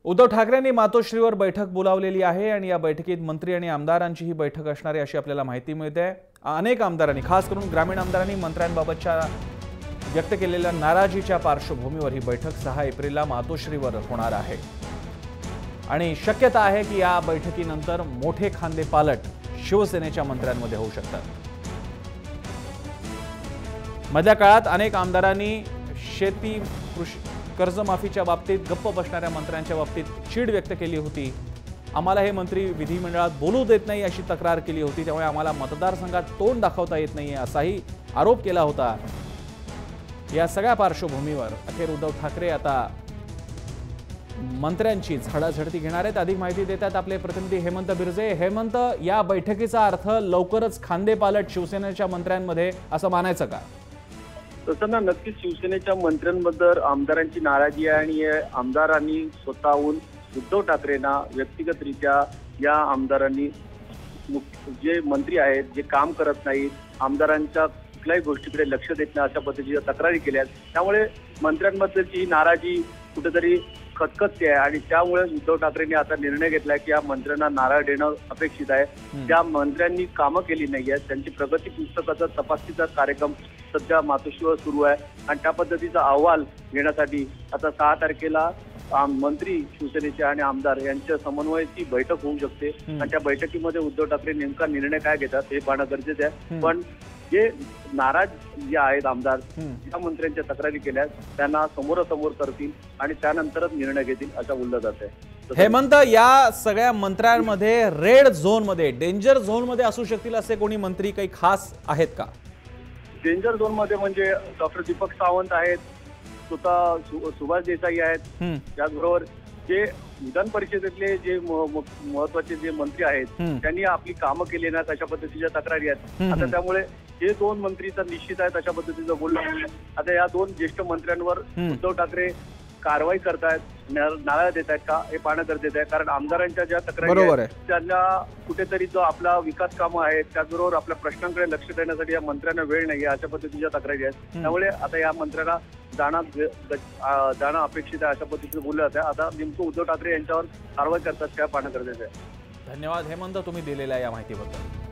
उद्धव ठाकरेंनी मातोश्रीवर बैठक बोलावलेली आहे आणि या बैठकीत मंत्री आणि आमदारांची ही बैठक असणार आहे अशी आपल्याला माहिती मिळते। अनेक आमदारांनी खास करून ग्रामीण आमदारांनी मंत्र्यांबाबतच्या व्यक्त केलेल्या नाराजीच्या पार्श्वभूमीवर ही बैठक 6 एप्रिलला मातोश्रीवर होणार आहे आणि शक्यता आहे की या बैठकीनंतर मोठे खांदेपालट शिवसेनेच्या मंत्र्यांमध्ये होऊ शकतात। मधल्या काळात अनेक आमदारांनी शेती कर्जमाफीच्या बाबतीत गप्प बसणाऱ्या मंत्र्यांच्या बाबतीत चीड व्यक्त केली होती। आम्हाला हे मंत्री विधिमंडळात बोलू देत नाही अशी तक्रार केली होती, त्यामुळे आम्हाला मतदारसंघात तोंड दाखवता येत नाही असाही आरोप केला होता। या सगळ्या पार्श्वभूमीवर अखेर उद्धव ठाकरे आता मंत्र्यांची झडाझडती घेणार आहेत। अधिक माहिती देतात आपले प्रतिनिधी हेमंत बिर्जे। हेमंत, या बैठकीचा अर्थ लवकरच खांदेपालट शिवसेनेच्या मंत्र्यांमध्ये असं मानायचं का? तसं ना, नक्कीच शिवसेनेच्या मंत्र्यांबद्दल आमदारांची नाराजी आहे आणि आमदारांनी स्वतःहून उद्धव ठाकरेंना व्यक्तिगतरित्या या आमदारांनी जे मंत्री आहेत जे काम करत नाहीत, आमदारांच्या कुठल्याही गोष्टीकडे लक्ष देत नाही अशा पद्धतीच्या तक्रारी केल्या। त्यामुळे मंत्र्यांबद्दलची ही नाराजी कुठेतरी खतखतते आहे आणि त्यामुळे उद्धव ठाकरेंनी आता निर्णय घेतलाय की या मंत्र्यांना नारळ देणं अपेक्षित आहे। त्या मंत्र्यांनी कामं केली नाही आहेत, त्यांची प्रगती पुस्तकाचा तपासणीचा कार्यक्रम सध्या मातोश्रीवर सुरू आहे आणि त्या पद्धतीचा अहवाल घेण्यासाठी आता 6 तारखेला मंत्री शिवसेनेचे आणि आमदार यांच्या समन्वयाची बैठक होऊ शकते आणि त्या बैठकीमध्ये उद्धव ठाकरे नेमका निर्णय काय घेतात हे पाहणं गरजेचं आहे। पण जे नाराज जे आहेत आमदार, ज्या मंत्र्यांच्या तक्रारी केल्या त्यांना समोरासमोर करतील आणि त्यानंतरच निर्णय घेतील असं बोललं जात आहे। हेमंत, या सगळ्या मंत्र्यांमध्ये रेड झोन मध्ये, डेंजर झोन मध्ये असू शकतील असे कोणी मंत्री काही खास आहेत का? डेंजर झोन मध्ये म्हणजे डॉक्टर दीपक सावंत आहेत, स्वतः सुभाष देसाई आहेत, त्याचबरोबर जे विधान परिषदेतले जे महत्वाचे जे मंत्री आहेत त्यांनी आपली कामं केली नाहीत अशा पद्धतीच्या तक्रारी आहेत। आता त्यामुळे हे 2 मंत्री तर निश्चित आहेत अशा पद्धतीचं बोलणं। आता या 2 ज्येष्ठ मंत्र्यांवर उद्धव ठाकरे कारवाई करतायत, नारळ देत आहेत का हे पाहणं गरजेचं आहे, कारण आमदारांच्या ज्या तक्रारी आहेत त्यांना कुठेतरी जो आपला विकास कामं आहेत त्याचबरोबर आपल्या प्रश्नांकडे लक्ष देण्यासाठी या मंत्र्यांना वेळ नाही अशा पद्धतीच्या तक्रारी आहेत। त्यामुळे आता या मंत्र्यांना जाणं अपेक्षित आहे अशा पद्धतीचं बोललं जातं। आता नेमकं उद्धव ठाकरे यांच्यावर कारवाई करतात काय पाहणं गरजेचं आहे। धन्यवाद हेमंत, तुम्ही दिलेल्या या माहितीबद्दल।